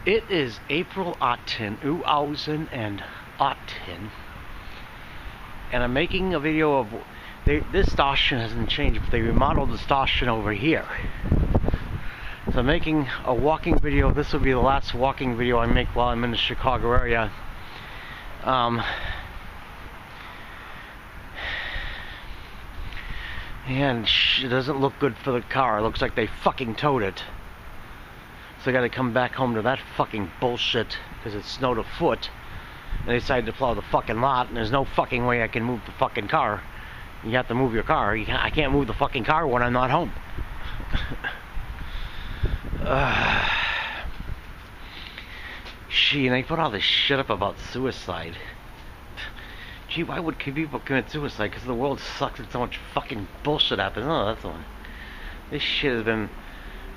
It is April 2018, and I'm making a video of this station hasn't changed, but they remodeled the station over here. So I'm making a walking video. This will be the last walking video I make while I'm in the Chicago area. And it doesn't look good for the car. It looks like they fucking towed it. So I gotta come back home to that fucking bullshit because it snowed a foot. And they decided to plow the fucking lot, and there's no fucking way I can move the fucking car. You have to move your car. I can't move the fucking car when I'm not home. Gee, and they put all this shit up about suicide. Gee, why would people commit suicide? Because the world sucks and so much fucking bullshit happens. Oh, that's the one. This shit has been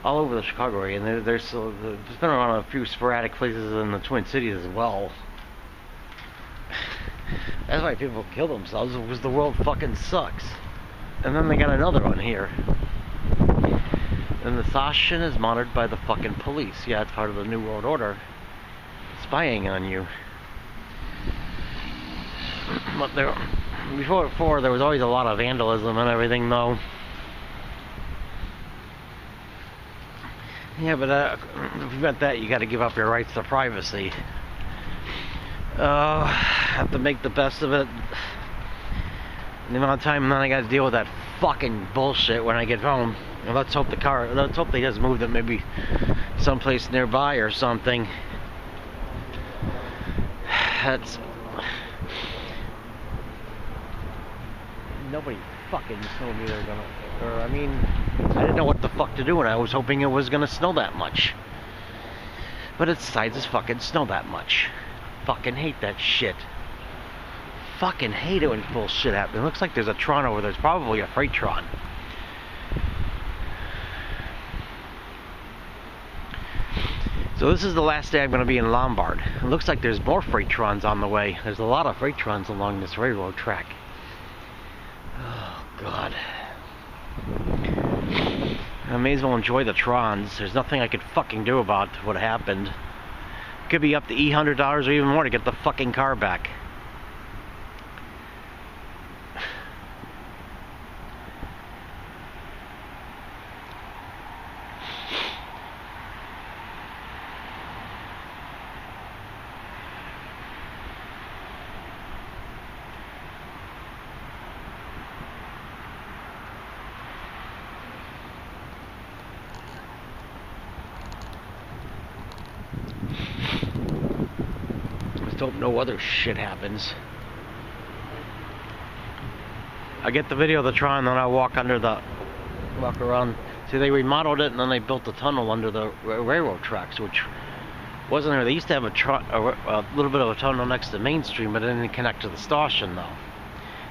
all over the Chicago area, and there's been around a few sporadic places in the Twin Cities as well. That's why people kill themselves, because the world fucking sucks. And then they got another one here. And the station is monitored by the fucking police. Yeah, it's part of the New World Order. Spying on you. But before there was always a lot of vandalism and everything, though. Yeah, but to prevent that, you got to give up your rights to privacy. Have to make the best of it. The amount of time, and then I got to deal with that fucking bullshit when I get home. And let's hope they just moved it maybe someplace nearby or something. That's nobody fucking told me they're gonna. Or I mean, I didn't know what the fuck to do, and I was hoping it was gonna snow that much. But it decides to fucking snow that much. Fucking hate that shit. Fucking hate it when bullshit happens. It looks like there's a tron over there. It's probably a freight tron. So this is the last day I'm going to be in Lombard. It looks like there's more freight trons on the way. There's a lot of freight trons along this railroad track. Oh, God. I may as well enjoy the trons. There's nothing I could fucking do about what happened. It could be up to $800 or even more to get the fucking car back. Hope no other shit happens. I get the video of the tron, then I walk around. See, they remodeled it, and then they built a tunnel under the railroad tracks, which wasn't there. They used to have a little bit of a tunnel next to Main Street, but it didn't connect to the station, though.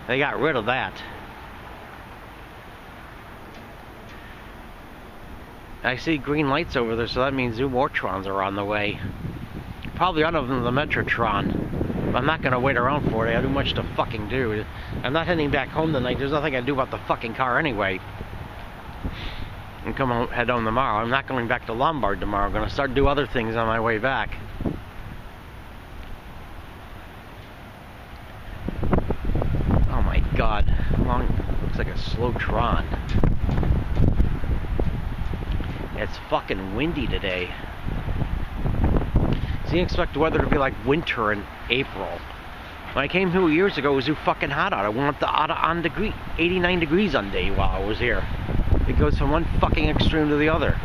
They got rid of that. I see green lights over there, so that means new more trons are on the way. Probably out of the METRA Tron. I'm not going to wait around for it. I have too much to fucking do. I'm not heading back home tonight. There's nothing I can do about the fucking car anyway. And head home tomorrow. I'm not going back to Lombard tomorrow. I'm going to start do other things on my way back. Oh my God. Looks like a slow tron. It's fucking windy today. So you expect the weather to be like winter in April. When I came here years ago, it was too fucking hot out. I went up to 89 degrees on day while I was here. It goes from one fucking extreme to the other.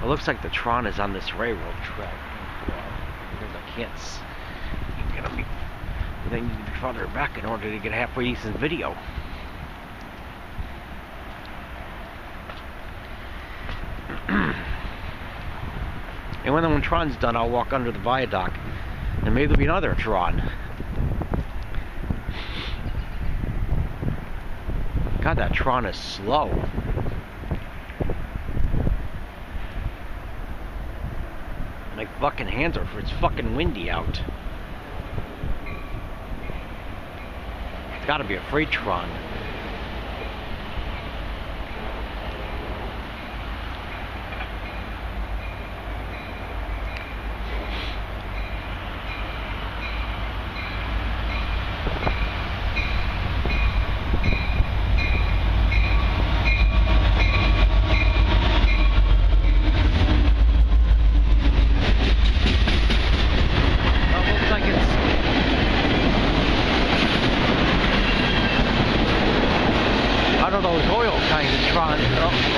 It looks like the tron is on this railroad track. Because I can't. They need to be farther back in order to get a halfway decent video. And when the one tron's done, I'll walk under the viaduct, and maybe there'll be another tron. God, that tron is slow. My fucking hands are, it's fucking windy out. It's gotta be a freight tron.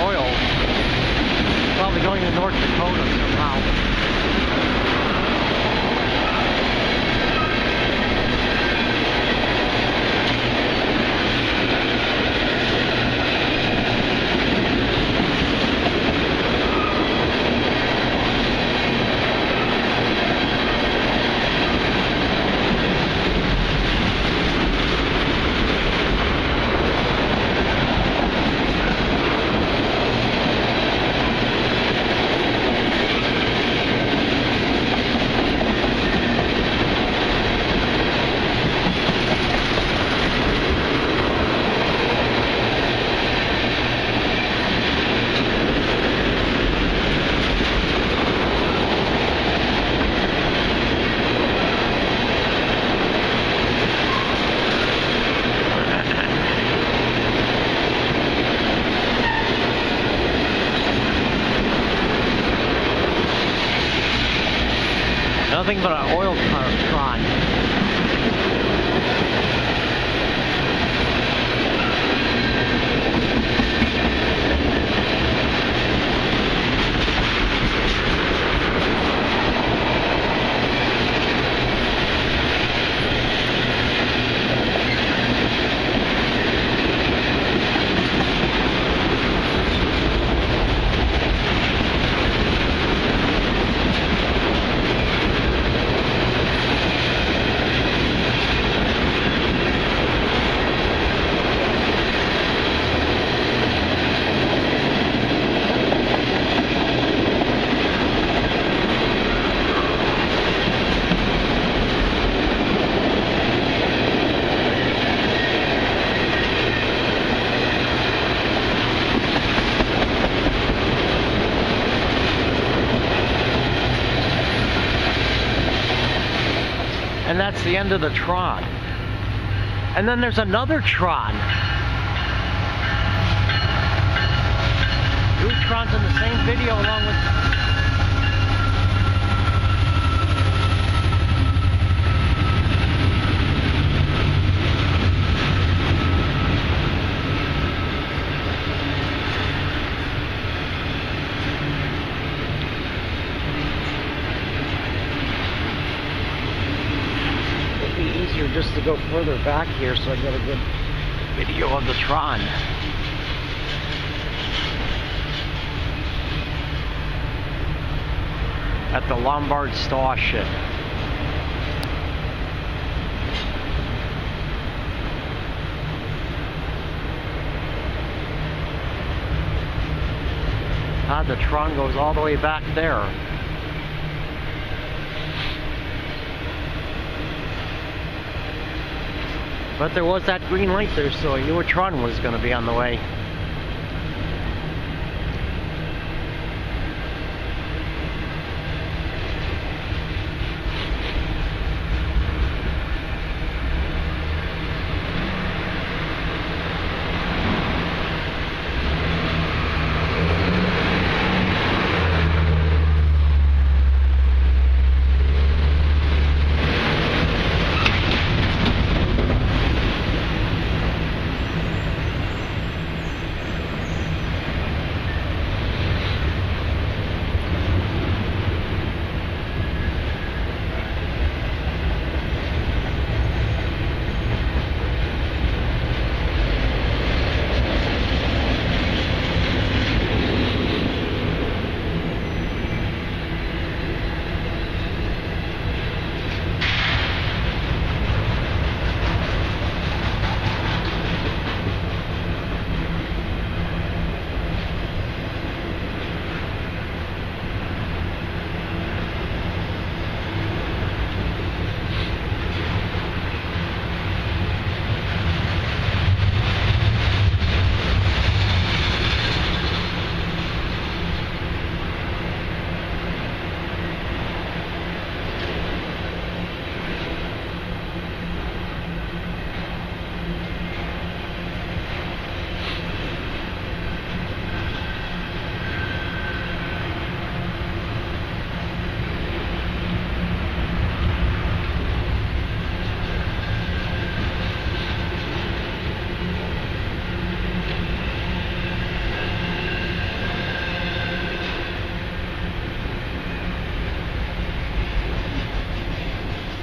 oil. Probably going to North Dakota somehow. Nothing but an oil tron. And that's the end of the tron. And then there's another tron. Two trons in the same video along with... Easier just to go further back here so I get a good video of the tron. At the Lombard station. The tron goes all the way back there. But there was that green light there, so I knew a tron was going to be on the way.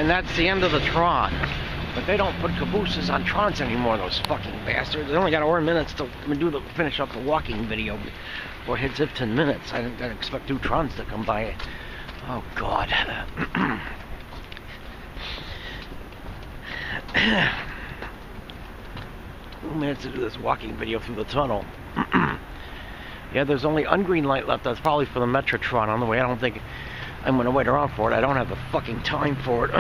And that's the end of the Tron. But they don't put cabooses on Trons anymore, those fucking bastards. They only got 4 minutes to finish up the walking video before it hits 15 minutes. I didn't expect 2 Trons to come by. Oh, God. 2 minutes to do this walking video through the tunnel. Yeah, there's only ungreen light left. That's probably for the METRA Tron on the way. I don't think I'm going to wait around for it. I don't have the fucking time for it.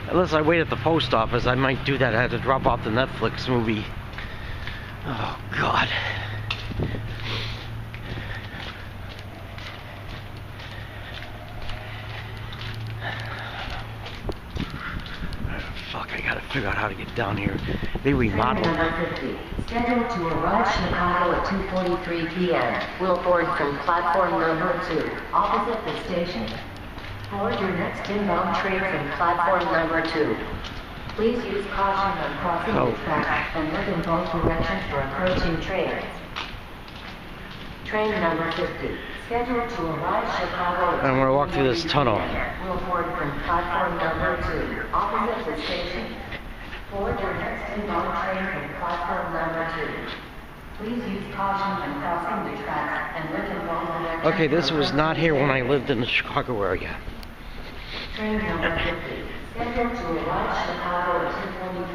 Unless I wait at the post office, I might do that. I had to drop off the Netflix movie. Oh, God. Fuck, I gotta figure out how to get down here. They remodeled. Train number 50, scheduled to arrive Chicago at 2:43 p.m. Will board from platform number 2, opposite the station. Board your next inbound train from platform number 2. Please use caution when crossing the track and look in both directions for approaching trains. Train number 50, scheduled to arrive Chicago. I'm going to walk through this tunnel. Will board from platform number 2, opposite the station. Board your next inbound train from platform number 2. Please use caution when crossing the tracks and look in both directions. Okay, this was not here when I lived in the Chicago area. Train number 50, scheduled to arrive Chicago at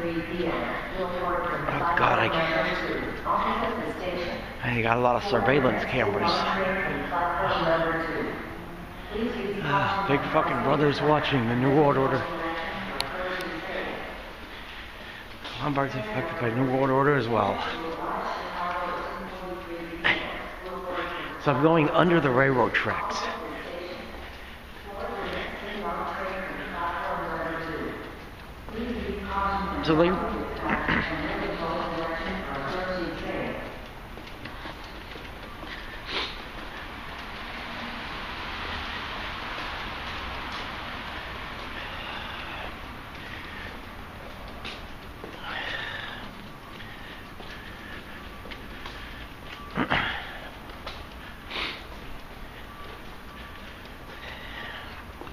2:23 p.m. Will board from God, platform number 2, opposite the station. I got a lot of surveillance cameras. Big fucking brother's watching the New World Order. Lombard's affected by New World Order as well. So I'm going under the railroad tracks. So they...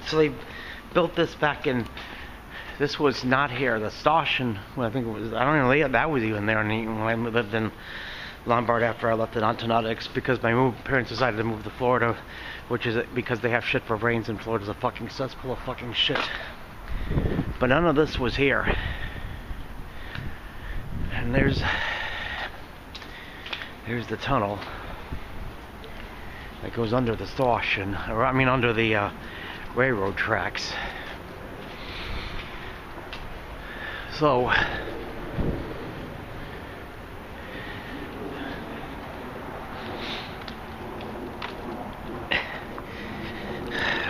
So they built this back in, this was not here, the station, well, I think it was, I don't even know that was even there when I lived in Lombard after I left in Antonatics, because my parents decided to move to Florida, which is because they have shit for brains, and Florida's a fucking cesspool of fucking shit. But none of this was here. And there's the tunnel that goes under the station, or I mean under the railroad tracks. So of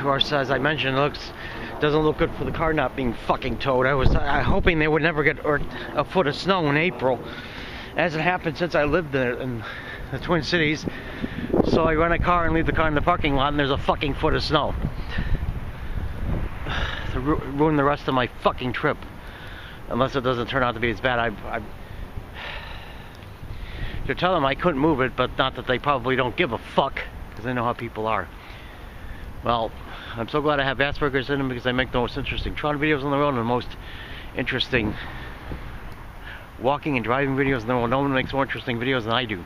course, as I mentioned, doesn't look good for the car not being fucking towed. I was hoping they would never get a foot of snow in April. It hasn't happened since I lived there in the Twin Cities. So I rent a car and leave the car in the parking lot, and there's a fucking foot of snow. To ruin the rest of my fucking trip. Unless it doesn't turn out to be as bad. To tell them I couldn't move it, but not that they probably don't give a fuck, because they know how people are. Well, I'm so glad I have Asperger's in them, because I make the most interesting Tron videos on the road and the most interesting walking and driving videos on the road. No one makes more interesting videos than I do.